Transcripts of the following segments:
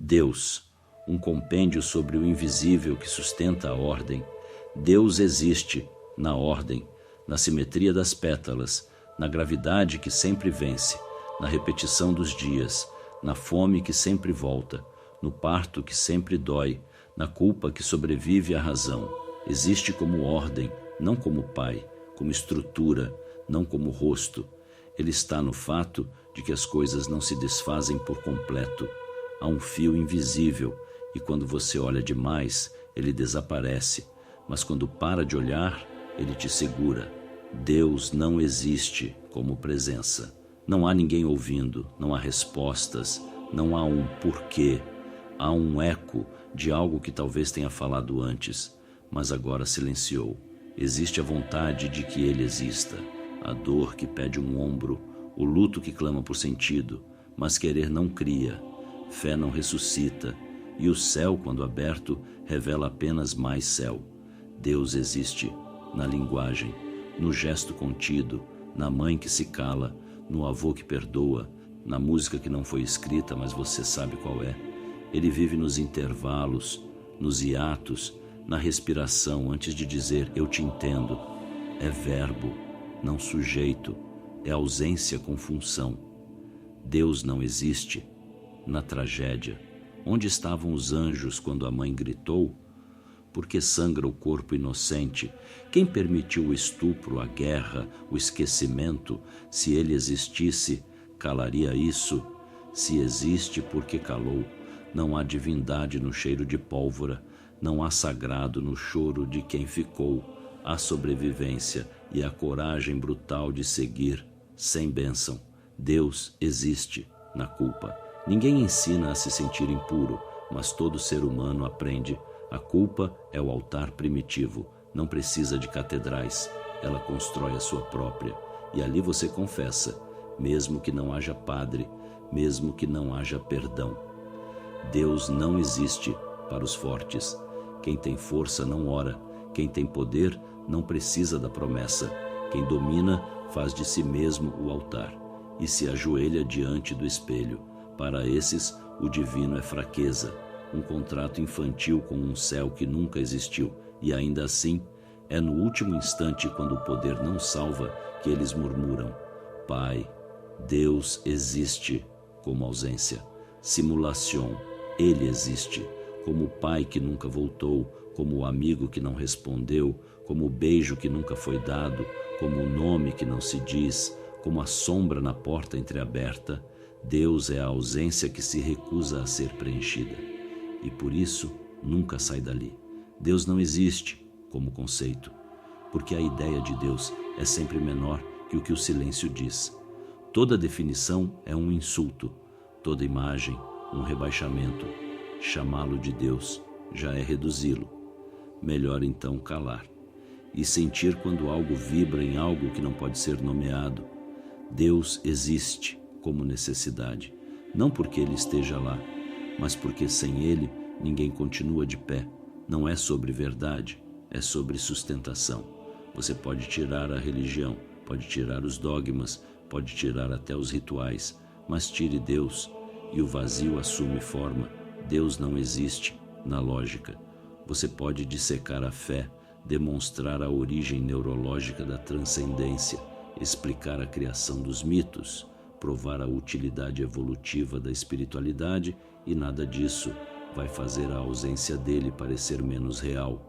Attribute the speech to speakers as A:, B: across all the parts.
A: Deus, um compêndio sobre o invisível que sustenta a ordem. Deus existe na ordem, na simetria das pétalas, na gravidade que sempre vence, na repetição dos dias, na fome que sempre volta, no parto que sempre dói, na culpa que sobrevive à razão. Existe como ordem, não como pai, como estrutura, não como rosto. Ele está no fato de que as coisas não se desfazem por completo. Há um fio invisível e quando você olha demais, ele desaparece. Mas quando para de olhar, ele te segura. Deus não existe como presença. Não há ninguém ouvindo, não há respostas, não há um porquê. Há um eco de algo que talvez tenha falado antes, mas agora silenciou. Existe a vontade de que ele exista, a dor que pede um ombro, o luto que clama por sentido, mas querer não cria, fé não ressuscita, e o céu, quando aberto, revela apenas mais céu. Deus existe na linguagem, no gesto contido, na mãe que se cala, no avô que perdoa, na música que não foi escrita, mas você sabe qual é. Ele vive nos intervalos, nos hiatos, na respiração, antes de dizer eu te entendo. É verbo, não sujeito, é ausência com função. Deus não existe na tragédia. Onde estavam os anjos quando a mãe gritou? Por que sangra o corpo inocente? Quem permitiu o estupro, a guerra, o esquecimento? Se ele existisse, calaria isso? Se existe, por que calou? Não há divindade no cheiro de pólvora, não há sagrado no choro de quem ficou. Há sobrevivência e a coragem brutal de seguir sem bênção. Deus existe na culpa. Ninguém ensina a se sentir impuro, mas todo ser humano aprende. A culpa é o altar primitivo, não precisa de catedrais, ela constrói a sua própria. E ali você confessa, mesmo que não haja padre, mesmo que não haja perdão. Deus não existe para os fortes. Quem tem força não ora, quem tem poder não precisa da promessa. Quem domina faz de si mesmo o altar e se ajoelha diante do espelho. Para esses, o divino é fraqueza, um contrato infantil com um céu que nunca existiu, e ainda assim, é no último instante, quando o poder não salva, que eles murmuram: Pai, Deus existe como ausência. Simulação, ele existe, como o pai que nunca voltou, como o amigo que não respondeu, como o beijo que nunca foi dado, como o nome que não se diz, como a sombra na porta entreaberta. Deus é a ausência que se recusa a ser preenchida. E por isso nunca sai dali. Deus não existe como conceito, porque a ideia de Deus é sempre menor que o silêncio diz. Toda definição é um insulto, toda imagem um rebaixamento. Chamá-lo de Deus já é reduzi-lo. Melhor então calar e sentir quando algo vibra em algo que não pode ser nomeado. Deus existe como necessidade, não porque ele esteja lá, mas porque sem ele ninguém continua de pé. Não é sobre verdade, é sobre sustentação. Você pode tirar a religião, pode tirar os dogmas, pode tirar até os rituais, mas tire Deus e o vazio assume forma. Deus não existe na lógica. Você pode dissecar a fé, demonstrar a origem neurológica da transcendência, explicar a criação dos mitos, provar a utilidade evolutiva da espiritualidade, e nada disso vai fazer a ausência dele parecer menos real.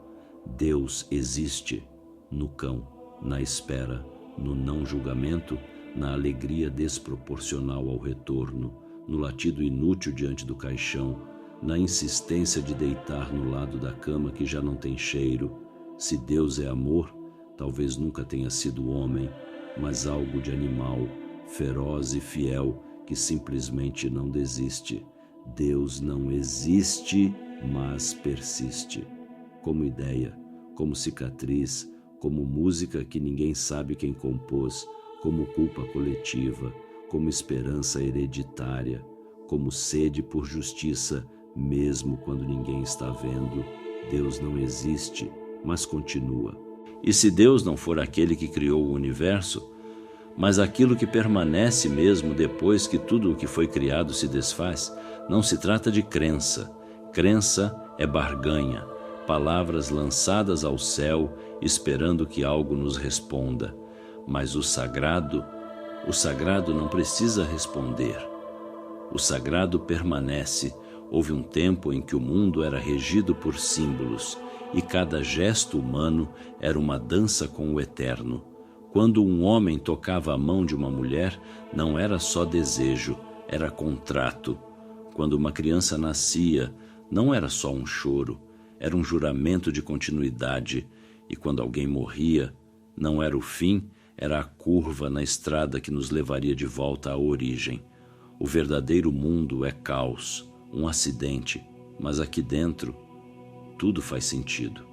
A: Deus existe no cão, na espera, no não julgamento, na alegria desproporcional ao retorno, no latido inútil diante do caixão, na insistência de deitar no lado da cama que já não tem cheiro. Se Deus é amor, talvez nunca tenha sido homem, mas algo de animal, feroz e fiel, que simplesmente não desiste. Deus não existe, mas persiste. Como ideia, como cicatriz, como música que ninguém sabe quem compôs, como culpa coletiva, como esperança hereditária, como sede por justiça, mesmo quando ninguém está vendo. Deus não existe, mas continua. E se Deus não for aquele que criou o universo, mas aquilo que permanece mesmo depois que tudo o que foi criado se desfaz, Não se trata de crença. Crença é barganha, palavras lançadas ao céu esperando que algo nos responda. Mas o sagrado não precisa responder. O sagrado permanece. Houve um tempo em que o mundo era regido por símbolos e cada gesto humano era uma dança com o eterno. Quando um homem tocava a mão de uma mulher, não era só desejo, era contrato. Quando uma criança nascia, não era só um choro, era um juramento de continuidade. E quando alguém morria, não era o fim, era a curva na estrada que nos levaria de volta à origem. O verdadeiro mundo é caos, um acidente, mas aqui dentro tudo faz sentido.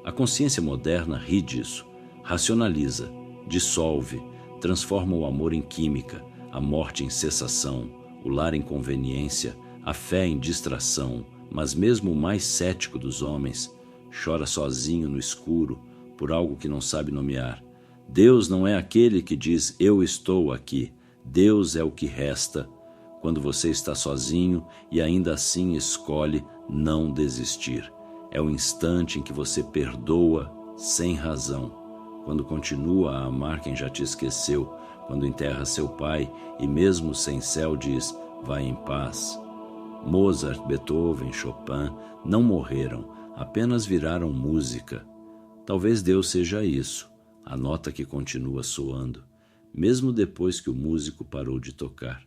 A: A consciência moderna ri disso, racionaliza, dissolve, transforma o amor em química, a morte em cessação, o lar em conveniência, a fé em distração, mas mesmo o mais cético dos homens chora sozinho no escuro por algo que não sabe nomear. Deus não é aquele que diz eu estou aqui, Deus é o que resta quando você está sozinho e ainda assim escolhe não desistir. É o instante em que você perdoa sem razão, quando continua a amar quem já te esqueceu, quando enterra seu pai e mesmo sem céu diz, vai em paz. Mozart, Beethoven, Chopin não morreram, apenas viraram música. Talvez Deus seja isso, a nota que continua soando, mesmo depois que o músico parou de tocar.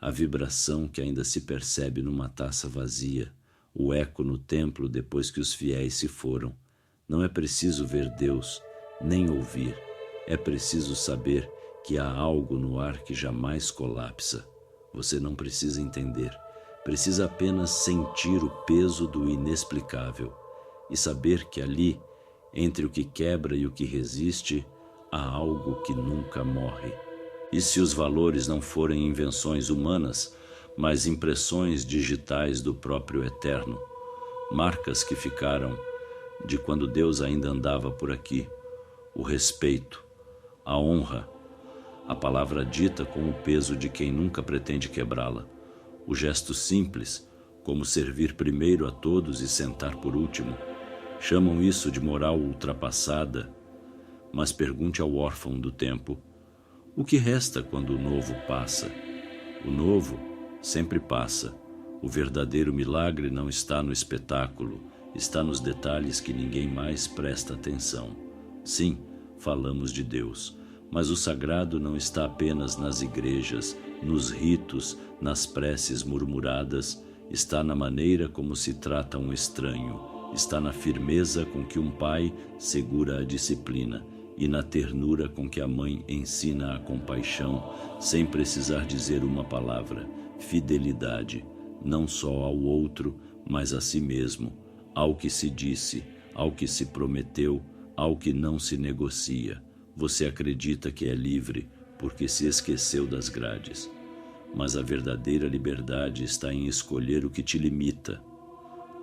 A: A vibração que ainda se percebe numa taça vazia, o eco no templo depois que os fiéis se foram. Não é preciso ver Deus, nem ouvir. É preciso saber que há algo no ar que jamais colapsa. Você não precisa entender, precisa apenas sentir o peso do inexplicável e saber que ali, entre o que quebra e o que resiste, há algo que nunca morre. E se os valores não forem invenções humanas, mas impressões digitais do próprio Eterno, marcas que ficaram de quando Deus ainda andava por aqui, o respeito, a honra, a palavra dita com o peso de quem nunca pretende quebrá-la, o gesto simples, como servir primeiro a todos e sentar por último. Chamam isso de moral ultrapassada, mas pergunte ao órfão do tempo, o que resta quando o novo passa? O novo sempre passa. O verdadeiro milagre não está no espetáculo, está nos detalhes que ninguém mais presta atenção. Sim, falamos de Deus, mas o sagrado não está apenas nas igrejas, nos ritos, nas preces murmuradas, está na maneira como se trata um estranho, está na firmeza com que um pai segura a disciplina e na ternura com que a mãe ensina a compaixão, sem precisar dizer uma palavra, fidelidade, não só ao outro, mas a si mesmo, ao que se disse, ao que se prometeu, ao que não se negocia. Você acredita que é livre porque se esqueceu das grades. Mas a verdadeira liberdade está em escolher o que te limita.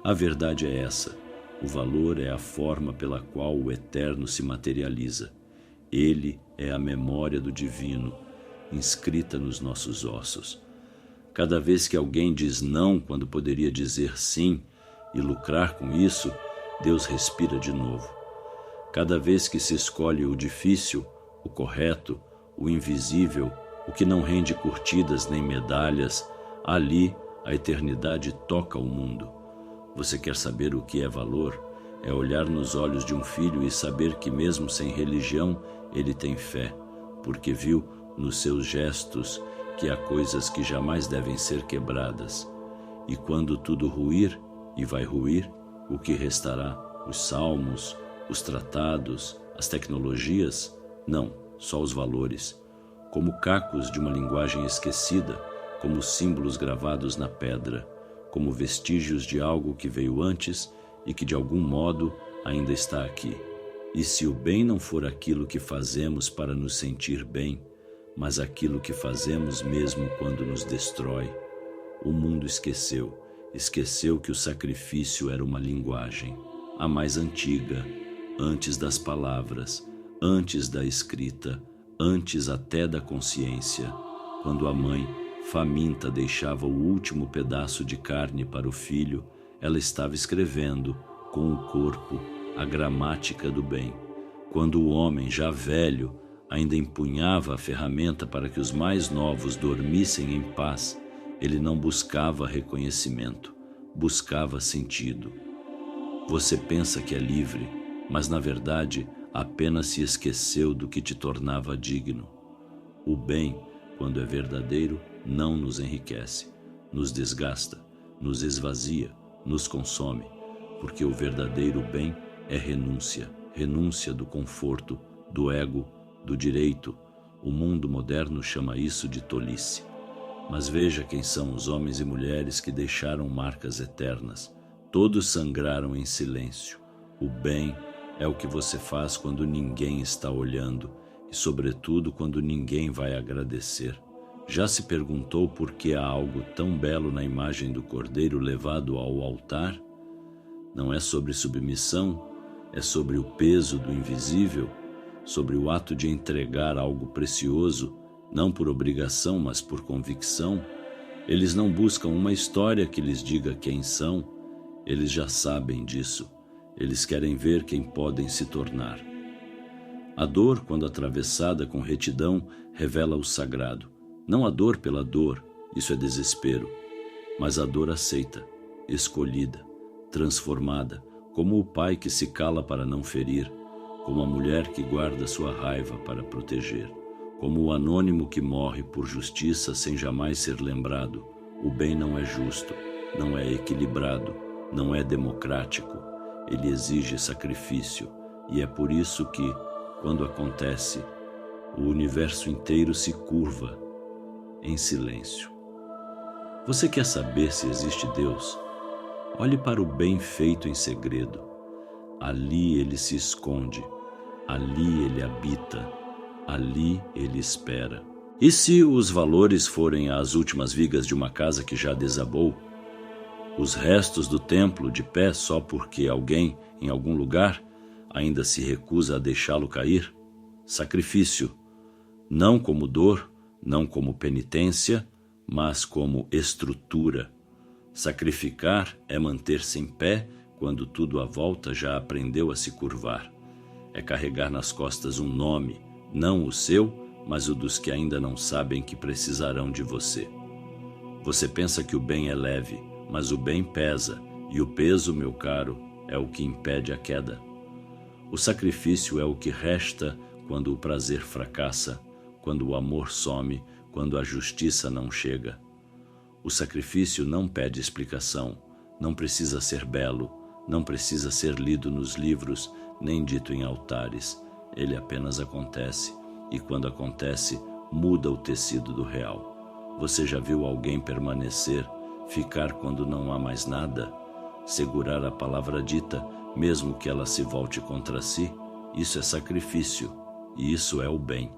A: A verdade é essa. O valor é a forma pela qual o eterno se materializa. Ele é a memória do divino, inscrita nos nossos ossos. Cada vez que alguém diz não quando poderia dizer sim e lucrar com isso, Deus respira de novo. Cada vez que se escolhe o difícil, o correto, o invisível, o que não rende curtidas nem medalhas, ali a eternidade toca o mundo. Você quer saber o que é valor? É olhar nos olhos de um filho e saber que mesmo sem religião ele tem fé, porque viu nos seus gestos que há coisas que jamais devem ser quebradas. E quando tudo ruir, e vai ruir, o que restará? Os salmos, os tratados, as tecnologias? Não, só os valores, como cacos de uma linguagem esquecida, como símbolos gravados na pedra, como vestígios de algo que veio antes e que de algum modo ainda está aqui. E se o bem não for aquilo que fazemos para nos sentir bem, mas aquilo que fazemos mesmo quando nos destrói, o mundo esqueceu que o sacrifício era uma linguagem, a mais antiga, antes das palavras, antes da escrita, antes até da consciência, quando a mãe faminta deixava o último pedaço de carne para o filho, ela estava escrevendo, com o corpo, a gramática do bem. Quando o homem, já velho, ainda empunhava a ferramenta para que os mais novos dormissem em paz, ele não buscava reconhecimento, buscava sentido. Você pensa que é livre, mas na verdade apenas se esqueceu do que te tornava digno. O bem, quando é verdadeiro, não nos enriquece, nos desgasta, nos esvazia, nos consome, porque o verdadeiro bem é renúncia, renúncia do conforto, do ego, do direito. O mundo moderno chama isso de tolice. Mas veja quem são os homens e mulheres que deixaram marcas eternas. Todos sangraram em silêncio. O bem é o que você faz quando ninguém está olhando e, sobretudo, quando ninguém vai agradecer. Já se perguntou por que há algo tão belo na imagem do Cordeiro levado ao altar? Não é sobre submissão, é sobre o peso do invisível, sobre o ato de entregar algo precioso, não por obrigação, mas por convicção. Eles não buscam uma história que lhes diga quem são, eles já sabem disso. Eles querem ver quem podem se tornar. A dor, quando atravessada com retidão, revela o sagrado. Não a dor pela dor, isso é desespero, mas a dor aceita, escolhida, transformada, como o pai que se cala para não ferir, como a mulher que guarda sua raiva para proteger, como o anônimo que morre por justiça sem jamais ser lembrado. O bem não é justo, não é equilibrado, não é democrático. Ele exige sacrifício, e é por isso que, quando acontece, o universo inteiro se curva em silêncio. Você quer saber se existe Deus? Olhe para o bem feito em segredo. Ali ele se esconde, ali ele habita, ali ele espera. E se os valores forem as últimas vigas de uma casa que já desabou? Os restos do templo de pé só porque alguém, em algum lugar, ainda se recusa a deixá-lo cair? Sacrifício, não como dor, não como penitência, mas como estrutura. Sacrificar é manter-se em pé quando tudo à volta já aprendeu a se curvar. É carregar nas costas um nome, não o seu, mas o dos que ainda não sabem que precisarão de você. Você pensa que o bem é leve, mas o bem pesa, e o peso, meu caro, é o que impede a queda. O sacrifício é o que resta quando o prazer fracassa, quando o amor some, quando a justiça não chega. O sacrifício não pede explicação, não precisa ser belo, não precisa ser lido nos livros, nem dito em altares. Ele apenas acontece, e quando acontece, muda o tecido do real. Você já viu alguém permanecer, ficar quando não há mais nada? Segurar a palavra dita, mesmo que ela se volte contra si? Isso é sacrifício, e isso é o bem.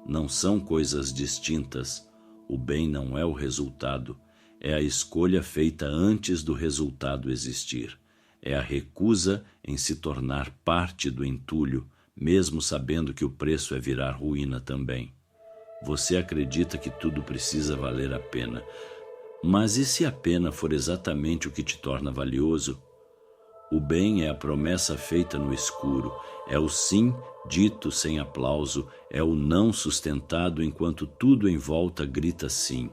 A: Não são coisas distintas. O bem não é o resultado, é a escolha feita antes do resultado existir. É a recusa em se tornar parte do entulho, mesmo sabendo que o preço é virar ruína também. Você acredita que tudo precisa valer a pena, mas e se a pena for exatamente o que te torna valioso? O bem é a promessa feita no escuro, é o sim dito sem aplauso, é o não sustentado enquanto tudo em volta grita sim.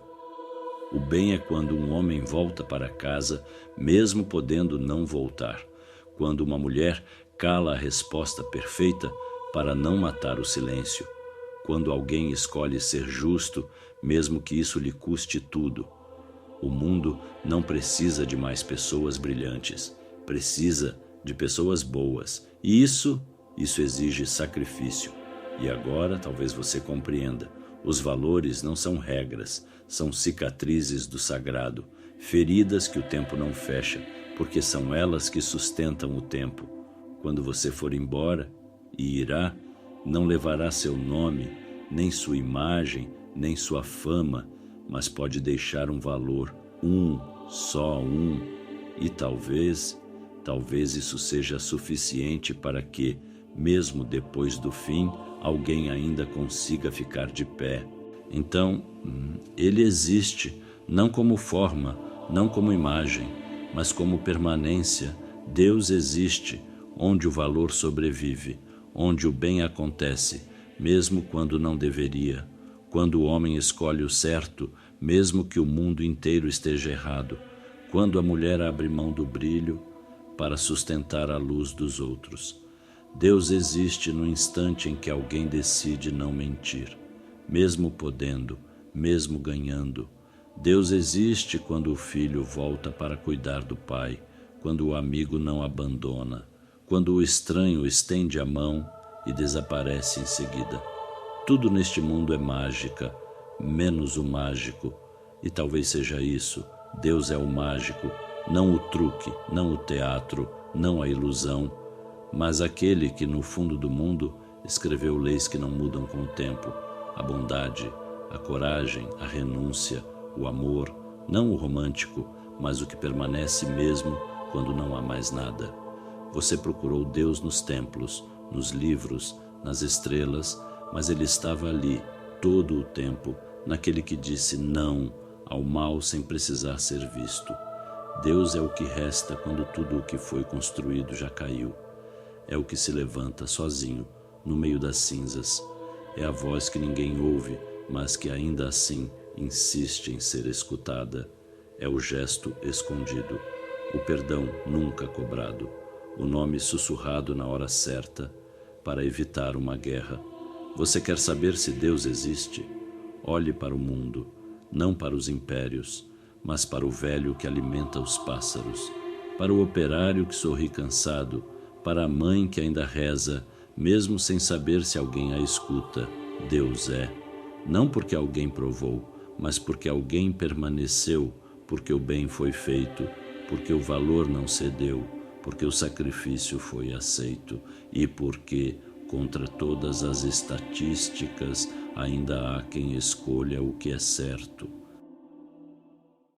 A: O bem é quando um homem volta para casa, mesmo podendo não voltar. Quando uma mulher cala a resposta perfeita para não matar o silêncio. Quando alguém escolhe ser justo, mesmo que isso lhe custe tudo. O mundo não precisa de mais pessoas brilhantes. Precisa de pessoas boas. E isso exige sacrifício. E agora talvez você compreenda. Os valores não são regras, são cicatrizes do sagrado, feridas que o tempo não fecha, porque são elas que sustentam o tempo. Quando você for embora, e irá, não levará seu nome, nem sua imagem, nem sua fama, mas pode deixar um valor, só um, e talvez isso seja suficiente para que, mesmo depois do fim, alguém ainda consiga ficar de pé, Então, ele existe, não como forma, não como imagem, mas como permanência. Deus existe, onde o valor sobrevive, onde o bem acontece, mesmo quando não deveria, quando o homem escolhe o certo, mesmo que o mundo inteiro esteja errado, quando a mulher abre mão do brilho para sustentar a luz dos outros. Deus existe no instante em que alguém decide não mentir, mesmo podendo, mesmo ganhando. Deus existe quando o filho volta para cuidar do pai, quando o amigo não abandona, quando o estranho estende a mão e desaparece em seguida. Tudo neste mundo é mágica, menos o mágico, e talvez seja isso. Deus é o mágico, não o truque, não o teatro, não a ilusão, mas aquele que no fundo do mundo escreveu leis que não mudam com o tempo, a bondade, a coragem, a renúncia, o amor, não o romântico, mas o que permanece mesmo quando não há mais nada. Você procurou Deus nos templos, nos livros, nas estrelas, mas ele estava ali todo o tempo, naquele que disse não ao mal sem precisar ser visto. Deus é o que resta quando tudo o que foi construído já caiu. É o que se levanta sozinho, no meio das cinzas. É a voz que ninguém ouve, mas que ainda assim insiste em ser escutada. É o gesto escondido, o perdão nunca cobrado, o nome sussurrado na hora certa para evitar uma guerra. Você quer saber se Deus existe? Olhe para o mundo, não para os impérios, mas para o velho que alimenta os pássaros, para o operário que sorri cansado, para a mãe que ainda reza, mesmo sem saber se alguém a escuta. Deus é, não porque alguém provou, mas porque alguém permaneceu, porque o bem foi feito, porque o valor não cedeu, porque o sacrifício foi aceito e porque, contra todas as estatísticas, ainda há quem escolha o que é certo.